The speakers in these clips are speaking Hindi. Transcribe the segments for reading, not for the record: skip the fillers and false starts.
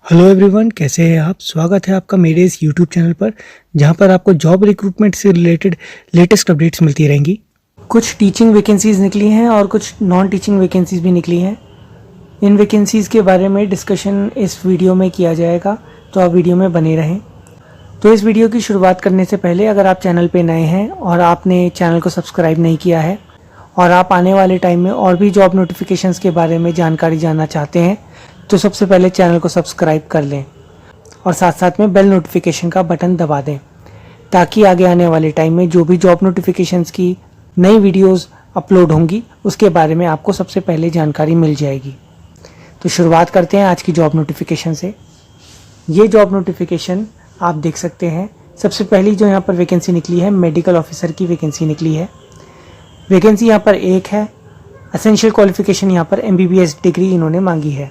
हेलो एवरीवन, कैसे हैं आप। स्वागत है आपका मेरे इस यूट्यूब चैनल पर, जहां पर आपको जॉब रिक्रूटमेंट से रिलेटेड लेटेस्ट अपडेट्स मिलती रहेंगी। कुछ टीचिंग वैकेंसीज़ निकली हैं और कुछ नॉन टीचिंग वैकेंसीज़ भी निकली हैं। इन वैकेंसीज़ के बारे में डिस्कशन इस वीडियो में किया जाएगा, तो आप वीडियो में बने रहें। तो इस वीडियो की शुरुआत करने से पहले अगर आप चैनल पर नए हैं और आपने चैनल को सब्सक्राइब नहीं किया है और आप आने वाले टाइम में और भी जॉब नोटिफिकेशंस के बारे में जानकारी जानना चाहते हैं, तो सबसे पहले चैनल को सब्सक्राइब कर लें और साथ साथ में बेल नोटिफिकेशन का बटन दबा दें, ताकि आगे आने वाले टाइम में जो भी जॉब नोटिफिकेशंस की नई वीडियोस अपलोड होंगी उसके बारे में आपको सबसे पहले जानकारी मिल जाएगी। तो शुरुआत करते हैं आज की जॉब नोटिफिकेशन से। ये जॉब नोटिफिकेशन आप देख सकते हैं। सबसे पहली जो यहाँ पर वैकेंसी निकली है, मेडिकल ऑफिसर की वैकेंसी निकली है। वैकेंसी यहाँ पर एक है। एसेंशियल क्वालिफिकेशन यहाँ पर MBBS डिग्री इन्होंने मांगी है।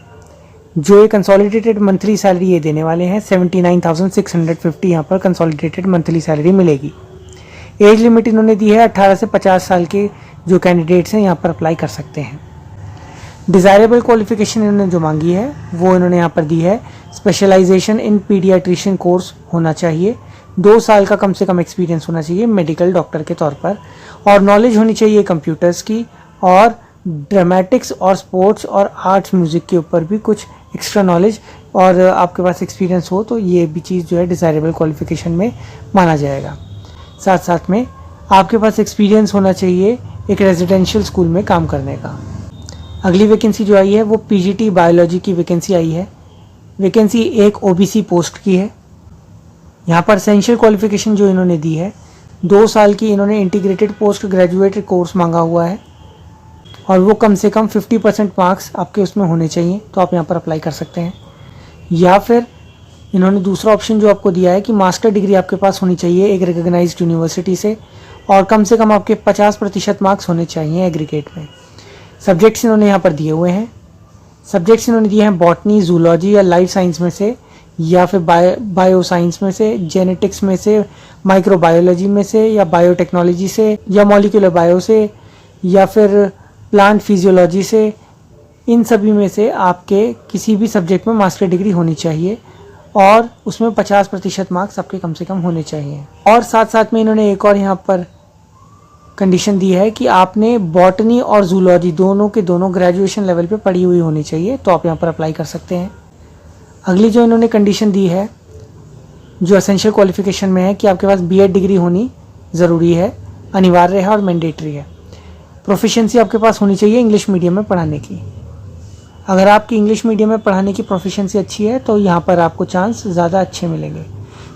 जो ये कंसोलिडेटेड मंथली सैलरी ये देने वाले हैं 79,650 यहाँ पर कंसोलिडेटेड मंथली सैलरी मिलेगी। एज लिमिट इन्होंने दी है 18 से 50 साल के जो कैंडिडेट्स हैं यहाँ पर अप्लाई कर सकते हैं। डिज़ायरेबल क्वालिफिकेशन इन्होंने जो मांगी है वो इन्होंने यहाँ पर दी है। स्पेशलाइजेशन इन पीडियाट्रिशियन कोर्स होना चाहिए, 2 साल का कम से कम एक्सपीरियंस होना चाहिए मेडिकल डॉक्टर के तौर पर, और नॉलेज होनी चाहिए कंप्यूटर्स की, और ड्रामेटिक्स और स्पोर्ट्स और आर्ट्स म्यूज़िक के ऊपर भी कुछ एक्स्ट्रा नॉलेज और आपके पास एक्सपीरियंस हो, तो ये भी चीज़ जो है डिज़ायरेबल क्वालिफिकेशन में माना जाएगा। साथ साथ में आपके पास एक्सपीरियंस होना चाहिए एक रेजिडेंशियल स्कूल में काम करने का। अगली वैकेंसी जो आई है वो PGT बायोलॉजी की वैकेंसी आई है। वैकेंसी एक OBC पोस्ट की है। यहाँ पर एसेंशियल क्वालिफिकेशन जो इन्होंने दी है 2 साल की इन्होंने इंटीग्रेटेड पोस्ट ग्रेजुएट कोर्स मांगा हुआ है, और वो कम से कम 50% मार्क्स आपके उसमें होने चाहिए, तो आप यहाँ पर अप्लाई कर सकते हैं। या फिर इन्होंने दूसरा ऑप्शन जो आपको दिया है कि मास्टर डिग्री आपके पास होनी चाहिए एक रिकॉग्नाइज्ड यूनिवर्सिटी से, और कम से कम आपके 50% मार्क्स होने चाहिए एग्रीगेट में। सब्जेक्ट्स इन्होंने यहाँ पर दिए हुए हैं। सब्जेक्ट्स इन्होंने दिए हैं बॉटनी, जूलॉजी या लाइफ साइंस में से, या फिर बायो साइंस में से, जेनेटिक्स में से, माइक्रोबायोलॉजी में से, या बायोटेक्नोलॉजी से, या मॉलिक्यूलर बायो से, या फिर प्लांट फिजियोलॉजी से। इन सभी में से आपके किसी भी सब्जेक्ट में मास्टर डिग्री होनी चाहिए, और उसमें 50% मार्क्स आपके कम से कम होने चाहिए। और साथ साथ में इन्होंने एक और यहाँ पर कंडीशन दी है कि आपने बॉटनी और जूलॉजी दोनों के दोनों ग्रेजुएशन लेवल पे पढ़ी हुई होनी चाहिए, तो आप यहाँ पर अप्लाई कर सकते हैं। अगली जो इन्होंने कंडीशन दी है जो एसेंशियल क्वालिफिकेशन में है कि आपके पास B.Ed डिग्री होनी ज़रूरी है, अनिवार्य है और मैंडेटरी है। प्रोफिशिएंसी आपके पास होनी चाहिए इंग्लिश मीडियम में पढ़ाने की। अगर आपकी इंग्लिश मीडियम में पढ़ाने की प्रोफिशिएंसी अच्छी है तो यहाँ पर आपको चांस ज़्यादा अच्छे मिलेंगे।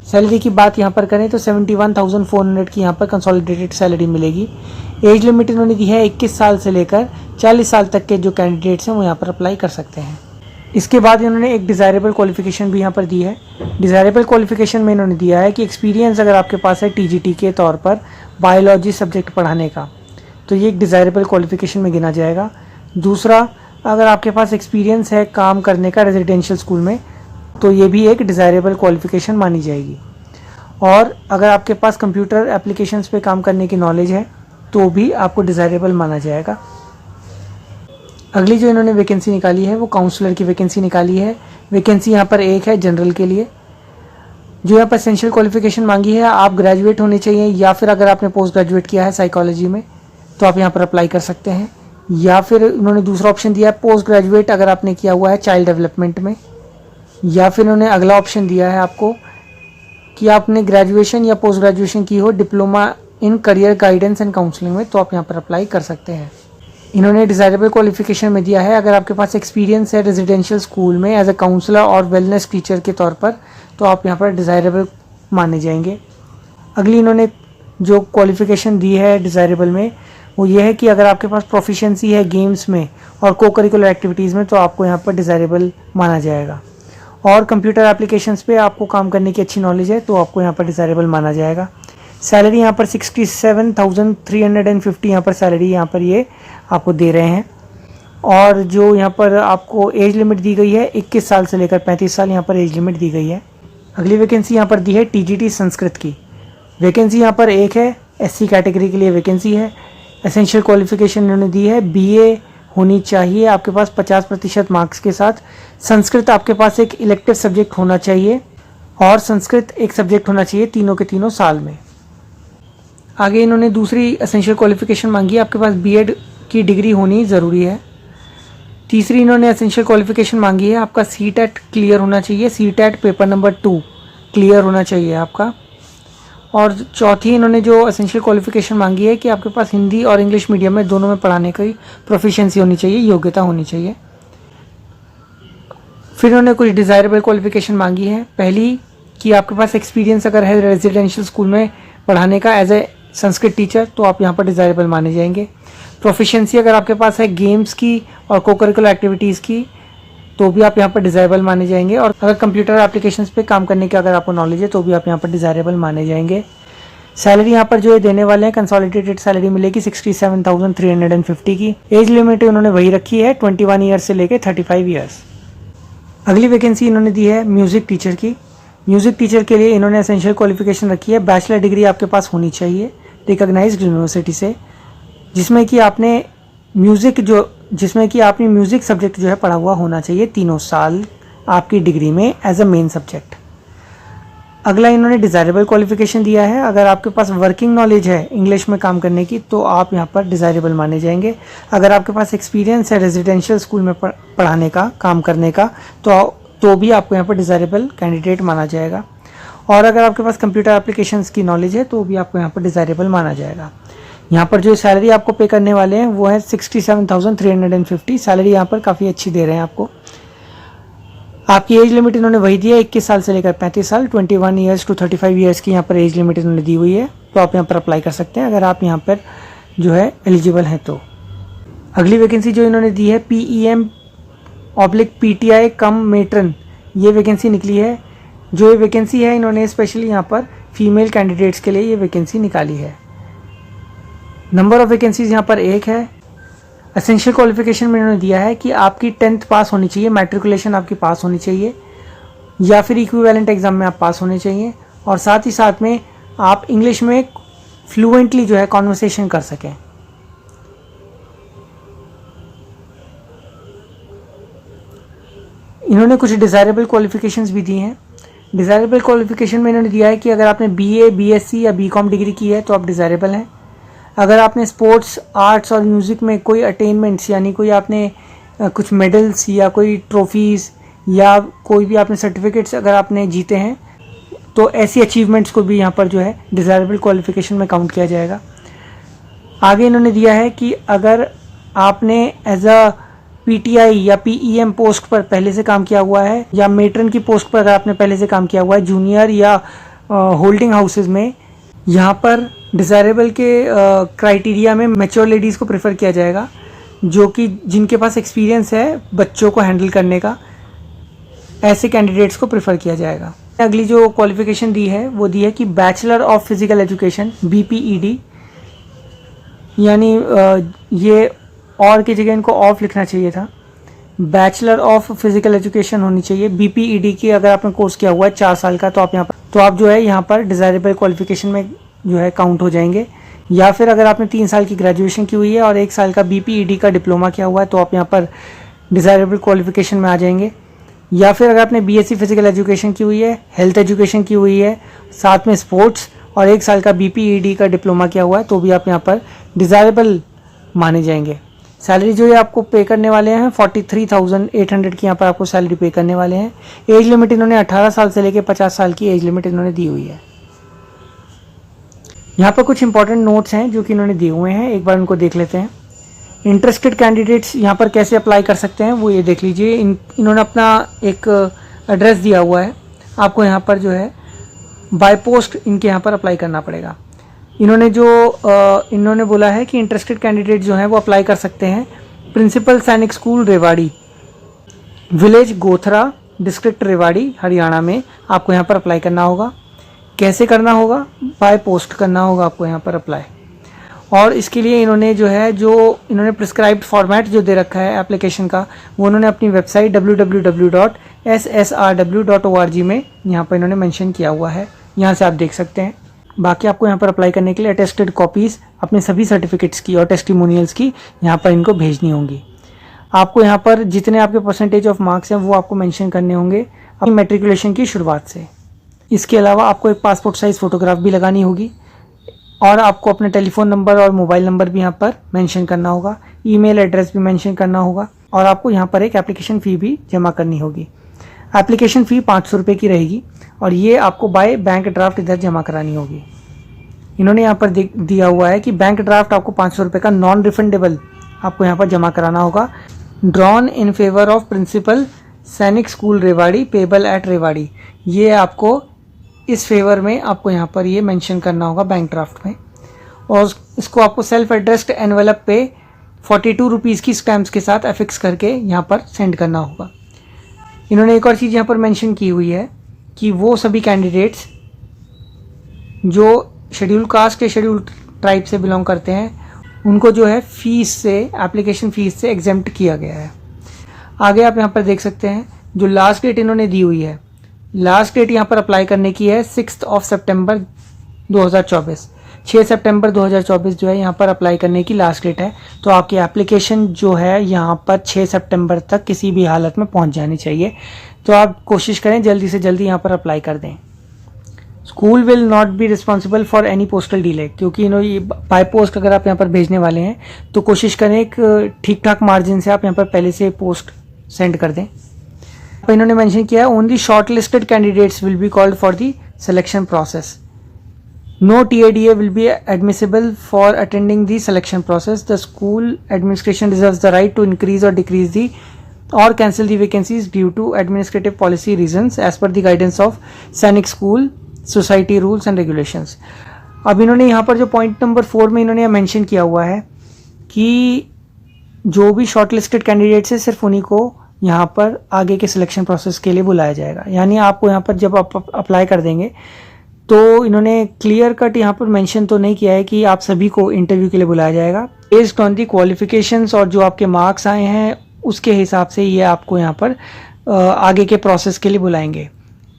सैलरी की बात यहाँ पर करें तो 71,400 की यहाँ पर कंसोलिडेटेड सैलरी मिलेगी। एज लिमिट इन्होंने दी है 21 साल से लेकर 40 साल तक के जो कैंडिडेट्स हैं वो यहाँ पर अप्लाई कर सकते हैं। इसके बाद इन्होंने एक डिज़ायरेबल क्वालिफिकेशन भी यहाँ पर दी है। डिज़ायरेबल क्वालिफिकेशन में इन्होंने दिया है कि एक्सपीरियंस अगर आपके पास है TGT के तौर पर बायोलॉजी सब्जेक्ट पढ़ाने का, तो ये एक डिज़ायरेबल क्वालिफिकेशन में गिना जाएगा। दूसरा, अगर आपके पास एक्सपीरियंस है काम करने का रेजिडेंशियल स्कूल में, तो ये भी एक डिज़ायरेबल क्वालिफिकेशन मानी जाएगी। और अगर आपके पास कंप्यूटर एप्लीकेशंस पे काम करने की नॉलेज है तो भी आपको डिज़ायरेबल माना जाएगा। अगली जो इन्होंने वैकेंसी निकाली है वो काउंसलर की वैकेंसी निकाली है। वैकेंसी यहाँ पर एक है जनरल के लिए। जो यहाँ पर एसेंशियल क्वालिफिकेशन मांगी है, आप ग्रेजुएट होने चाहिए, या फिर अगर आपने पोस्ट ग्रेजुएट किया है साइकोलॉजी में तो आप यहाँ पर अप्लाई कर सकते हैं। या फिर उन्होंने दूसरा ऑप्शन दिया है पोस्ट ग्रेजुएट अगर आपने किया हुआ है चाइल्ड डेवलपमेंट में। या फिर उन्होंने अगला ऑप्शन दिया है आपको कि आपने ग्रेजुएशन या पोस्ट ग्रेजुएशन की हो diploma in career guidance and counselling में, तो आप यहाँ पर अप्लाई कर सकते हैं। इन्होंने डिज़ायरेबल क्वालिफिकेशन में दिया है अगर आपके पास एक्सपीरियंस है रेजिडेंशियल स्कूल में एज ए काउंसलर और वेलनेस टीचर के तौर पर, तो आप यहाँ पर डिज़ायरेबल माने जाएंगे। अगली इन्होंने जो क्वालिफिकेशन दी है डिज़ायरेबल में वो ये है कि अगर आपके पास प्रोफिशिएंसी है गेम्स में और को करिकुलर एक्टिविटीज़ में, तो आपको यहाँ पर डिज़ायरेबल माना जाएगा। और कंप्यूटर एप्लीकेशंस पे आपको काम करने की अच्छी नॉलेज है तो आपको यहाँ पर डिज़ायरेबल माना जाएगा। सैलरी यहाँ पर 67,350 यहाँ पर सैलरी यहाँ पर ये आपको दे रहे हैं। और जो यहाँ पर आपको एज लिमिट दी गई है 21 साल से लेकर 35 साल यहाँ पर एज लिमिट दी गई है। अगली वैकेंसी यहाँ पर दी है TGT संस्कृत की। वैकेंसी यहाँ पर एक है, SC कैटेगरी के लिए वैकेंसी है। एसेंशियल क्वालिफिकेशन इन्होंने दी है BA होनी चाहिए आपके पास 50% मार्क्स के साथ संस्कृत आपके पास एक इलेक्टिव सब्जेक्ट होना चाहिए और संस्कृत एक सब्जेक्ट होना चाहिए तीनों के तीनों साल में। आगे इन्होंने दूसरी एसेंशियल क्वालिफिकेशन मांगी है, आपके पास बीएड की डिग्री होनी ज़रूरी है। तीसरी इन्होंने एसेंशियल क्वालिफिकेशन मांगी है, आपका सीटेट क्लियर होना चाहिए, सीटेट पेपर नंबर 2 क्लियर होना चाहिए आपका। और चौथी इन्होंने जो एसेंशियल क्वालिफिकेशन मांगी है कि आपके पास हिंदी और इंग्लिश मीडियम में दोनों में पढ़ाने की प्रोफिशिएंसी होनी चाहिए, योग्यता होनी चाहिए। फिर इन्होंने कुछ डिज़ायरेबल क्वालिफिकेशन मांगी है। पहली कि आपके पास एक्सपीरियंस अगर है रेजिडेंशियल स्कूल में पढ़ाने का एज ए संस्कृत टीचर तो आप यहाँ पर डिज़ायरेबल माने जाएंगे। प्रोफिशिएंसी अगर आपके पास है गेम्स की और कोकरिकुलर एक्टिविटीज़ की तो भी आप यहाँ पर डिज़ायरेबल माने जाएंगे। और अगर कंप्यूटर एप्लीकेशंस पे काम करने की अगर आपको नॉलेज है तो भी आप यहाँ पर डिज़ायरेबल माने जाएंगे। सैलरी यहाँ पर जो है देने वाले हैं, कंसोलिडेटेड सैलरी मिलेगी 67,350 की। एज लिमिट उन्होंने वही रखी है 21 ईयर्स से लेकर 35 ईयर्स। अगली वैकेंसी इन्होंने दी है म्यूज़िक टीचर की। म्यूज़िक टीचर के लिए इन्होंने एसेंशियल क्वालिफिकेशन रखी है, बैचलर डिग्री आपके पास होनी चाहिए रिकॉग्नाइज्ड यूनिवर्सिटी से, जिसमें कि आपने म्यूज़िक सब्जेक्ट जो है पढ़ा हुआ होना चाहिए तीनों साल आपकी डिग्री में एज अ मेन सब्जेक्ट। अगला इन्होंने डिज़ायरेबल क्वालिफिकेशन दिया है, अगर आपके पास वर्किंग नॉलेज है इंग्लिश में काम करने की तो आप यहाँ पर डिज़ायरेबल माने जाएंगे। अगर आपके पास एक्सपीरियंस है रेजिडेंशियल स्कूल में पढ़ाने का, काम करने का, तो भी आपको यहाँ पर डिज़ायरेबल कैंडिडेट माना जाएगा। और अगर आपके पास कंप्यूटर एप्लीकेशंस की नॉलेज है तो भी आपको यहाँ पर डिज़ायरेबल माना जाएगा। यहाँ पर जो सैलरी आपको पे करने वाले हैं वो है 67,350। सैलरी यहाँ पर काफ़ी अच्छी दे रहे हैं आपको। आपकी एज लिमिट इन्होंने वही दी है 21 साल से लेकर 35 साल, 21 ईयर्स टू 35 ईयर्स की यहाँ पर एज लिमिट इन्होंने दी हुई है। तो आप यहाँ पर अप्लाई कर सकते हैं अगर आप यहाँ पर जो है एलिजिबल हैं तो। अगली वैकेंसी जो इन्होंने दी है PEM/PTI कम मेट्रन, ये वैकेंसी निकली है। जो ये वैकेंसी है इन्होंने स्पेशली यहाँ पर फीमेल कैंडिडेट्स के लिए ये वैकेंसी निकाली है। नंबर ऑफ वैकेंसीज यहाँ पर एक है। एसेंशियल क्वालिफिकेशन में इन्होंने दिया है कि आपकी 10th पास होनी चाहिए, मैट्रिकुलेशन आपकी पास होनी चाहिए या फिर इक्विवेलेंट एग्जाम में आप पास होने चाहिए, और साथ ही साथ में आप इंग्लिश में फ्लुएंटली जो है कॉन्वर्सेशन कर सकें। इन्होंने कुछ डिज़ायरेबल क्वालिफिकेशंस भी दी हैं। डिज़ायरेबल क्वालिफिकेशन में इन्होंने दिया है कि अगर आपने BA, BSc या BCom डिग्री की है तो आप डिज़ायरेबल हैं। अगर आपने स्पोर्ट्स, आर्ट्स और म्यूज़िक में कोई अटेनमेंट्स यानी कोई आपने कुछ मेडल्स या कोई ट्रॉफीज़ या कोई भी आपने सर्टिफिकेट्स अगर आपने जीते हैं तो ऐसी अचीवमेंट्स को भी यहाँ पर जो है डिज़ायरेबल क्वालिफिकेशन में काउंट किया जाएगा। आगे इन्होंने दिया है कि अगर आपने एज अ PTI या PEM पोस्ट पर पहले से काम किया हुआ है या मेट्रन की पोस्ट पर अगर आपने पहले से काम किया हुआ है जूनियर या होल्डिंग हाउसेज में, यहाँ पर डिज़ायरेबल के क्राइटेरिया में मैच्योर लेडीज़ को प्रेफर किया जाएगा जो कि जिनके पास एक्सपीरियंस है बच्चों को हैंडल करने का, ऐसे कैंडिडेट्स को प्रेफर किया जाएगा। अगली जो क्वालिफिकेशन दी है वो दी है कि bachelor of physical education BPED, यानी ये और की जगह इनको ऑफ लिखना चाहिए था, बैचलर ऑफ फिज़िकल एजुकेशन होनी चाहिए। BPED की अगर आपने कोर्स किया हुआ है 4 साल का तो आप जो है यहाँ पर डिज़ायरेबल क्वालिफिकेशन में जो है काउंट हो जाएंगे। या फिर अगर आपने 3 साल की ग्रेजुएशन की हुई है और 1 साल का BPED का डिप्लोमा किया हुआ है तो आप यहाँ पर डिज़ायरेबल क्वालिफिकेशन में आ जाएंगे। या फिर अगर आपने BSc फिज़िकल एजुकेशन की हुई है, हेल्थ एजुकेशन की हुई है, साथ में स्पोर्ट्स और 1 साल का BPED का डिप्लोमा किया हुआ है तो भी आप यहाँ पर डिज़ायरेबल माने जाएंगे। सैलरी जो है आपको पे करने वाले हैं 43,800 की यहाँ पर आपको सैलरी पे करने वाले हैं। एज लिमिट इन्होंने 18 साल से लेकर 50 साल की एज लिमिट इन्होंने दी हुई है। यहाँ पर कुछ इंपॉर्टेंट नोट्स हैं जो कि इन्होंने दिए हुए हैं, एक बार उनको देख लेते हैं। इंटरेस्टेड कैंडिडेट्स यहाँ पर कैसे अप्लाई कर सकते हैं वो ये देख लीजिए। इन्होंने अपना एक एड्रेस दिया हुआ है, आपको यहाँ पर जो है बाय पोस्ट इनके यहाँ पर अप्लाई करना पड़ेगा। इन्होंने बोला है कि इंटरेस्टेड कैंडिडेट जो हैं वो अप्लाई कर सकते हैं principal Sainik school Rewari, village Gothra, district Rewari, Haryana में आपको यहाँ पर अप्लाई करना होगा। कैसे करना होगा? बाय पोस्ट करना होगा आपको यहाँ पर अप्लाई। और इसके लिए इन्होंने प्रिस्क्राइब्ड फॉर्मेट जो दे रखा है एप्लीकेशन का वो उन्होंने अपनी वेबसाइट www.ssrw.org में यहाँ पर इन्होंने मेंशन किया हुआ है, यहाँ से आप देख सकते हैं। बाकी आपको यहाँ पर अप्लाई करने के लिए अटेस्टेड कॉपीज़ अपने सभी सर्टिफिकेट्स की और टेस्टिमोनियल्स की यहाँ पर इनको भेजनी होंगी। आपको यहाँ पर जितने आपके परसेंटेज ऑफ मार्क्स हैं वो आपको मेंशन करने होंगे अपनी मैट्रिकुलेशन की शुरुआत से। इसके अलावा आपको एक पासपोर्ट साइज़ फ़ोटोग्राफ भी लगानी होगी और आपको अपने टेलीफोन नंबर और मोबाइल नंबर भी यहाँ पर मेंशन करना होगा, ईमेल एड्रेस भी मेंशन करना होगा और आपको यहाँ पर एक एप्लीकेशन फ़ी भी जमा करनी होगी। एप्लीकेशन फ़ी 500 रुपये की रहेगी और ये आपको बाय बैंक ड्राफ्ट इधर जमा करानी होगी। इन्होंने यहाँ पर दिया हुआ है कि बैंक ड्राफ्ट आपको 500 रुपये का नॉन रिफंडेबल आपको यहाँ पर जमा कराना होगा। Drawn in favour of principal Sainik school Rewari payable at Rewari, ये आपको इस फेवर में आपको यहाँ पर ये मेंशन करना होगा बैंक ड्राफ्ट में। और इसको आपको सेल्फ एड्रेस्ड एनवेलप पे 42 रुपीज़ की स्टैम्प्स के साथ एफिक्स करके यहाँ पर सेंड करना होगा। इन्होंने एक और चीज़ यहाँ पर मेंशन की हुई है कि वो सभी कैंडिडेट्स जो शेड्यूल कास्ट या शेड्यूल ट्राइब से बिलोंग करते हैं उनको जो है फीस से, एप्लीकेशन फ़ीस से एग्जेम्प्ट किया गया है। आगे आप यहाँ पर देख सकते हैं जो लास्ट डेट इन्होंने दी हुई है, लास्ट डेट यहाँ पर अप्लाई करने की है 6 सितंबर 2024। 6 सितंबर 2024 जो है यहाँ पर अप्लाई करने की लास्ट डेट है। तो आपकी एप्लीकेशन जो है यहाँ पर 6 सितंबर तक किसी भी हालत में पहुँच जानी चाहिए। तो आप कोशिश करें जल्दी से जल्दी यहाँ पर अप्लाई कर दें। School will not be responsible for any postal delay, क्योंकि ये बाय पोस्ट अगर आप यहाँ पर भेजने वाले हैं तो कोशिश करें एक ठीक ठाक मार्जिन से आप यहाँ पर पहले से पोस्ट सेंड कर दें। तो इन्होंने मेंशन किया है only short listed candidates will be called for the selection process. No TADA will be admissible for attending the selection process. The school administration reserves the right to increase or decrease the or cancel the vacancies due to administrative policy reasons as per the guidance of Sainik School Society rules and regulations. अब इन्होंने यहाँ पर जो पॉइंट नंबर 4 में इन्होंने मेंशन किया हुआ है कि जो भी शॉर्ट लिस्टेड कैंडिडेट्स है सिर्फ उन्हीं को यहाँ पर आगे के सिलेक्शन प्रोसेस के लिए बुलाया जाएगा। यानी आपको यहाँ पर जब आप अप्लाई कर देंगे तो इन्होंने क्लियर कट यहाँ पर मेंशन तो नहीं किया है कि आप सभी को इंटरव्यू के लिए बुलाया जाएगा। बेस्ड ऑन दी क्वालिफिकेशंस और जो आपके मार्क्स आए हैं उसके हिसाब से ये आपको यहाँ पर आगे के प्रोसेस के लिए बुलाएंगे।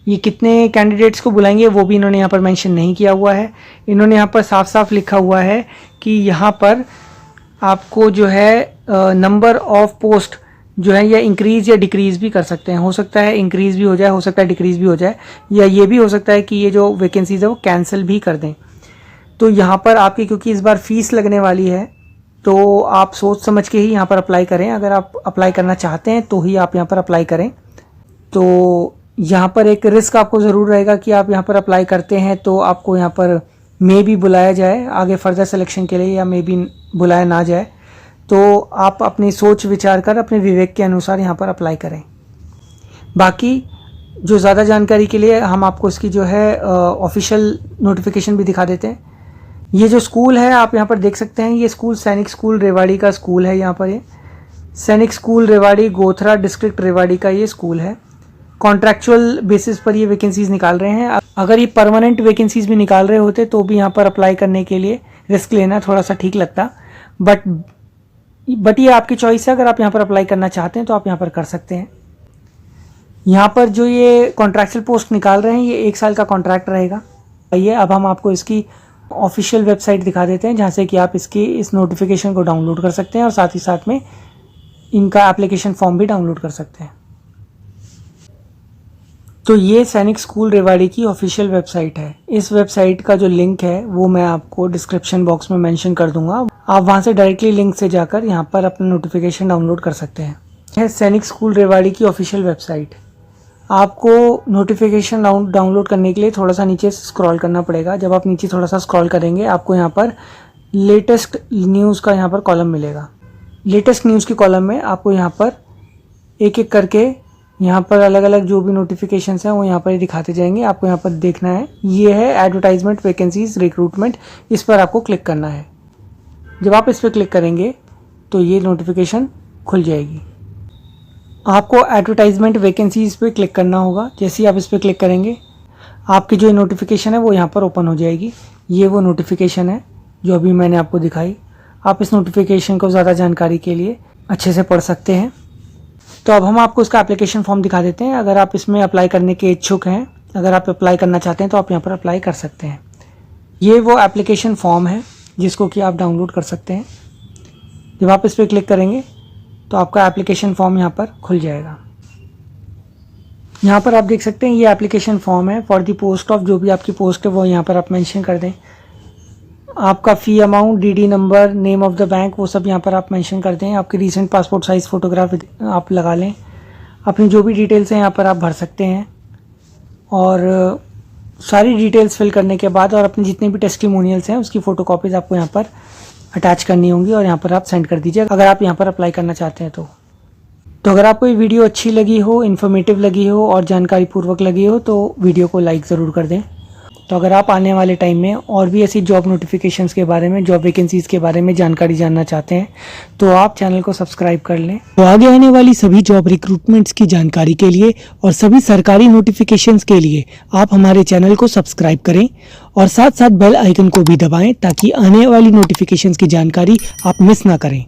ये कितने कैंडिडेट्स को बुलाएंगे वो भी इन्होंने यहाँ पर मेंशन नहीं किया हुआ है। इन्होंने यहाँ पर साफ साफ लिखा हुआ है कि यहाँ पर आपको जो है नंबर ऑफ पोस्ट जो है या इंक्रीज़ या डिक्रीज़ भी कर सकते हैं। हो सकता है इंक्रीज़ भी हो जाए, हो सकता है डिक्रीज़ भी हो जाए, या ये भी हो सकता है कि ये जो वैकेंसीज़ है वो कैंसिल भी कर दें। तो यहाँ पर आपकी क्योंकि इस बार फीस लगने वाली है तो आप सोच समझ के ही यहाँ पर अप्लाई करें। अगर आप अप्लाई करना चाहते हैं तो ही आप यहाँ पर अप्लाई करें। तो यहाँ पर एक रिस्क आपको ज़रूर रहेगा कि आप यहाँ पर अप्लाई करते हैं तो आपको यहाँ पर मे भी बुलाया जाए आगे फर्दर सिलेक्शन के लिए, या मे भी बुलाया ना जाए। तो आप अपनी सोच विचार कर अपने विवेक के अनुसार यहाँ पर अप्लाई करें। बाकी जो ज़्यादा जानकारी के लिए हम आपको इसकी जो है ऑफिशियल नोटिफिकेशन भी दिखा देते हैं। ये जो स्कूल है आप यहाँ पर देख सकते हैं, ये स्कूल सैनिक स्कूल रेवाड़ी का स्कूल है। यहाँ पर ये सैनिक स्कूल रेवाड़ी गोथरा डिस्ट्रिक्ट रेवाड़ी का ये स्कूल है। कॉन्ट्रैक्चुअल बेसिस पर ये वैकेंसीज़ निकाल रहे हैं। अगर ये परमानेंट वैकेंसीज़ भी निकाल रहे होते तो भी यहाँ पर अप्लाई करने के लिए रिस्क लेना थोड़ा सा ठीक लगता, बट ये आपकी चॉइस है। अगर आप यहाँ पर अप्लाई करना चाहते हैं तो आप यहाँ पर कर सकते हैं। यहाँ पर जो ये कॉन्ट्रैक्चुअल पोस्ट निकाल रहे हैं ये 1 साल का कॉन्ट्रैक्ट रहेगा। आइए अब हम आपको इसकी ऑफिशियल वेबसाइट दिखा देते हैं जहाँ से कि आप इस नोटिफिकेशन को डाउनलोड कर सकते हैं और साथ ही साथ में इनका एप्लीकेशन फॉर्म भी डाउनलोड कर सकते हैं। तो ये सैनिक स्कूल रेवाड़ी की ऑफिशियल वेबसाइट है। इस वेबसाइट का जो लिंक है वो मैं आपको डिस्क्रिप्शन बॉक्स में मेंशन कर दूंगा। आप वहां से डायरेक्टली लिंक से जाकर यहाँ पर अपना नोटिफिकेशन डाउनलोड कर सकते हैं। यह सैनिक स्कूल रेवाड़ी की ऑफिशियल वेबसाइट। आपको नोटिफिकेशन डाउनलोड करने के लिए थोड़ा सा नीचे स्क्रॉल करना पड़ेगा। जब आप नीचे थोड़ा सा स्क्रॉल करेंगे आपको यहाँ पर लेटेस्ट न्यूज़ का यहाँ पर कॉलम मिलेगा। लेटेस्ट न्यूज़ के कॉलम में आपको यहाँ पर एक एक करके यहाँ पर अलग अलग जो भी नोटिफिकेशंस हैं वो यहाँ पर दिखाते जाएंगे। आपको यहाँ पर देखना है, ये है एडवर्टाइजमेंट वैकेंसीज रिक्रूटमेंट। इस पर आपको क्लिक करना है। जब आप इस पर क्लिक करेंगे तो ये नोटिफिकेशन खुल जाएगी। आपको एडवर्टाइजमेंट वैकेंसीज पे क्लिक करना होगा। जैसे ही आप इस पर क्लिक करेंगे आपकी जो नोटिफिकेशन है वो यहाँ पर ओपन हो जाएगी। ये वो नोटिफिकेशन है जो अभी मैंने आपको दिखाई। आप इस नोटिफिकेशन को ज़्यादा जानकारी के लिए अच्छे से पढ़ सकते हैं। तो अब हम आपको इसका एप्लीकेशन फॉर्म दिखा देते हैं। अगर आप इसमें अप्लाई करने के इच्छुक हैं, अगर आप अप्लाई करना चाहते हैं तो आप यहाँ पर अप्लाई कर सकते हैं। ये वो एप्लीकेशन फॉर्म है जिसको कि आप डाउनलोड कर सकते हैं। जब आप इस पर क्लिक करेंगे तो आपका एप्लीकेशन फॉर्म यहाँ पर खुल जाएगा। यहाँ पर आप देख सकते हैं ये एप्लीकेशन फॉर्म है फॉर दी पोस्ट ऑफ, जो भी आपकी पोस्ट है वो यहाँ पर आप मेंशन कर दें। आपका fee amount, DD number, name of the bank, वो सब यहाँ पर आप मेंशन कर दें। आपकी रीसेंट पासपोर्ट साइज़ फ़ोटोग्राफ आप लगा लें। अपनी जो भी डिटेल्स हैं यहाँ पर आप भर सकते हैं और सारी डिटेल्स फिल करने के बाद और अपने जितने भी टेस्टिमोनियल्स हैं उसकी फ़ोटोकॉपीज़ आपको यहाँ पर अटैच करनी होंगी और यहाँ पर आप सेंड कर दीजिए अगर आप यहाँ पर अप्लाई करना चाहते हैं तो अगर आपको ये वीडियो अच्छी लगी हो, इन्फॉर्मेटिव लगी हो और जानकारी पूर्वक लगी हो तो वीडियो को लाइक ज़रूर कर दें। तो अगर आप आने वाले टाइम में और भी ऐसी जॉब नोटिफिकेशंस के बारे में, जॉब वैकेंसीज़ के बारे में जानकारी जानना चाहते हैं तो आप चैनल को सब्सक्राइब कर लें। तो आगे आने वाली सभी जॉब रिक्रूटमेंट्स की जानकारी के लिए और सभी सरकारी नोटिफिकेशंस के लिए आप हमारे चैनल को सब्सक्राइब करें और साथ साथ बेल आइकन को भी दबाएं ताकि आने वाली नोटिफिकेशंस की जानकारी आप मिस ना करें।